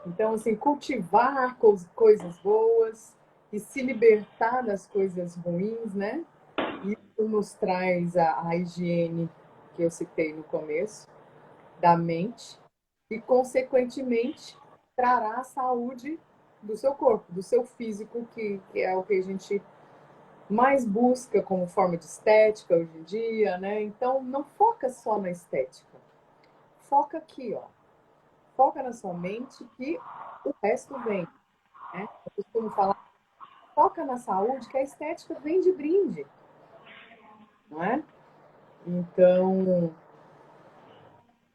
Então, assim, cultivar coisas boas e se libertar das coisas ruins, né? Isso nos traz a higiene que eu citei no começo, da mente, e, consequentemente, trará a saúde do seu corpo, do seu físico, que é o que a gente mais busca como forma de estética hoje em dia, né? Então, não foca só na estética. Foca aqui, ó. Foca na sua mente que o resto vem, né? Eu costumo falar, foca na saúde, que a estética vem de brinde, não é? Então,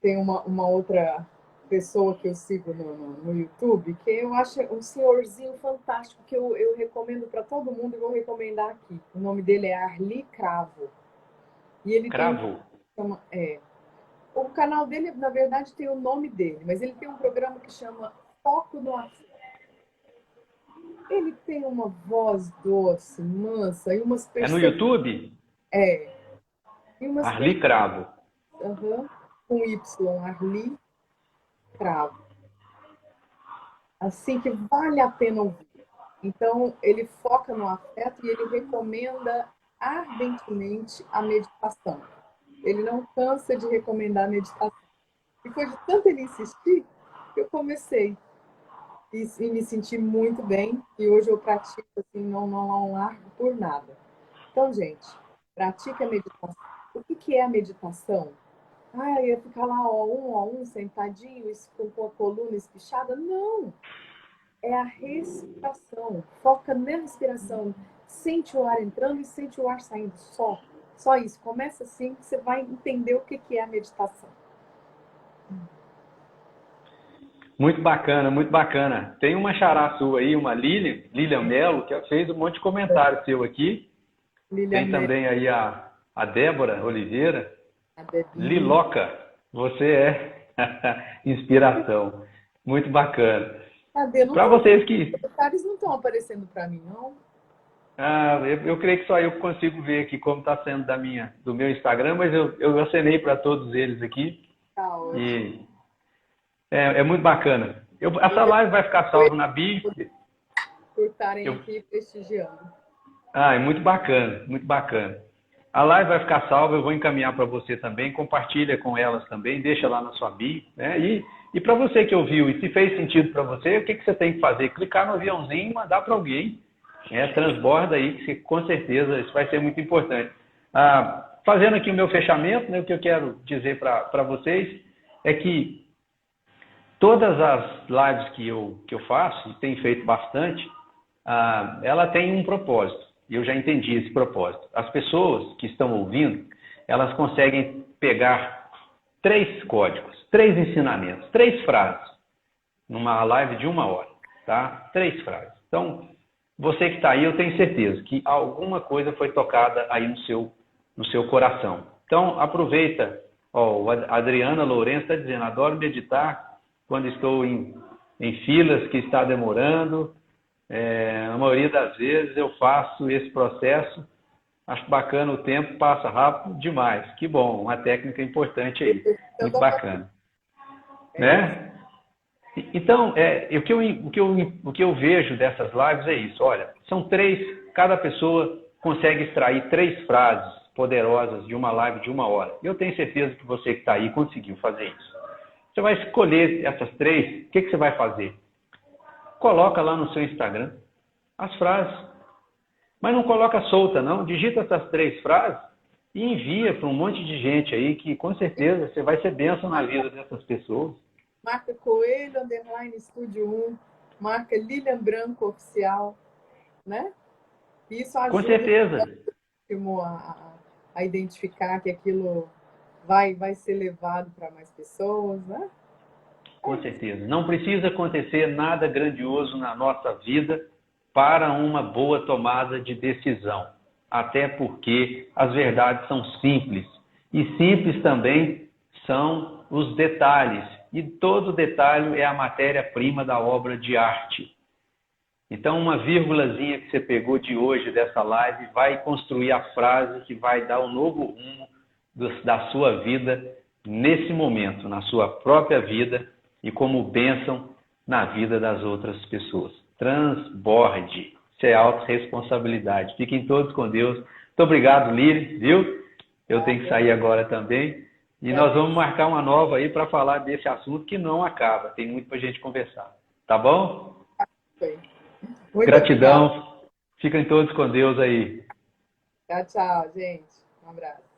tem uma outra pessoa que eu sigo no YouTube, que eu acho um senhorzinho fantástico, que eu recomendo para todo mundo e vou recomendar aqui. O nome dele é Arli Cravo. E ele Cravo? O canal dele, na verdade, tem o nome dele, mas ele tem um programa que chama Foco no Afeto. Ele tem uma voz doce, mansa, e umas É no YouTube? E umas Arli Cravo. Com Y, Arli Cravo. Assim que vale a pena ouvir. Então, ele foca no afeto e ele recomenda ardentemente a meditação. Ele não cansa de recomendar a meditação. E foi de tanto ele insistir que eu comecei. E me senti muito bem. E hoje eu pratico assim, não largo por nada. Então, gente, pratique a meditação. O que é a meditação? Eu ia ficar lá, um a um, sentadinho, com a coluna espichada. Não! É a respiração. Foca na respiração. Sente o ar entrando e sente o ar saindo. Só isso. Começa assim que você vai entender o que é a meditação. Muito bacana, muito bacana. Tem uma xará sua aí, uma Lilian Mello, que fez um monte de comentário seu aqui. Tem também aí a Débora Oliveira. Liloca, você é inspiração. Muito bacana. Para vocês que... Os comentários não estão aparecendo para mim, não? Eu creio que só eu consigo ver aqui como está sendo do meu Instagram, mas eu acenei para todos eles aqui. Tá ótimo. E é muito bacana. Essa live vai ficar salva na bio. Por estarem aqui prestigiando. É muito bacana, muito bacana. A live vai ficar salva, eu vou encaminhar para você também, compartilha com elas também, deixa lá na sua bio, né? E para você que ouviu e se fez sentido para você, o que você tem que fazer? Clicar no aviãozinho e mandar para alguém. Transborda aí, que com certeza isso vai ser muito importante. Fazendo aqui o meu fechamento, né, o que eu quero dizer para vocês, é que todas as lives que eu faço, e tenho feito bastante, ela tem um propósito. E eu já entendi esse propósito. As pessoas que estão ouvindo, elas conseguem pegar 3 códigos, 3 ensinamentos, 3 frases, numa live de 1 hora, tá? 3 frases. Então, você que está aí, eu tenho certeza que alguma coisa foi tocada aí no seu coração. Então, aproveita. A Adriana Lourenço está dizendo, adoro meditar quando estou em filas que está demorando. A maioria das vezes eu faço esse processo. Acho bacana, o tempo passa rápido demais. Que bom, uma técnica importante aí. Muito bacana. Né? Então, o que eu vejo dessas lives é isso. Olha, são 3, cada pessoa consegue extrair 3 frases poderosas de uma live de 1 hora. Eu tenho certeza que você que está aí conseguiu fazer isso. Você vai escolher essas 3, o que você vai fazer? Coloca lá no seu Instagram as frases. Mas não coloca solta, não. Digita essas 3 frases e envia para um monte de gente aí que com certeza você vai ser bênção na vida dessas pessoas. Marca Coelho, Estúdio 1, marca Lilian Branco Oficial, né? Isso ajuda com certeza a identificar que aquilo vai ser levado para mais pessoas, né? Com certeza. Não precisa acontecer nada grandioso na nossa vida para uma boa tomada de decisão. Até porque as verdades são simples. E simples também são os detalhes. E todo detalhe é a matéria-prima da obra de arte. Então, uma vírgulazinha que você pegou de hoje dessa live vai construir a frase que vai dar um novo rumo da sua vida nesse momento, na sua própria vida e como bênção na vida das outras pessoas. Transborde. Isso é autorresponsabilidade. Fiquem todos com Deus. Muito obrigado, Lili, viu? Eu tenho que sair agora também. E nós vamos marcar uma nova aí para falar desse assunto que não acaba. Tem muito para a gente conversar. Tá bom? Gratidão. Obrigado. Fiquem todos com Deus aí. Tchau, tchau, gente. Um abraço.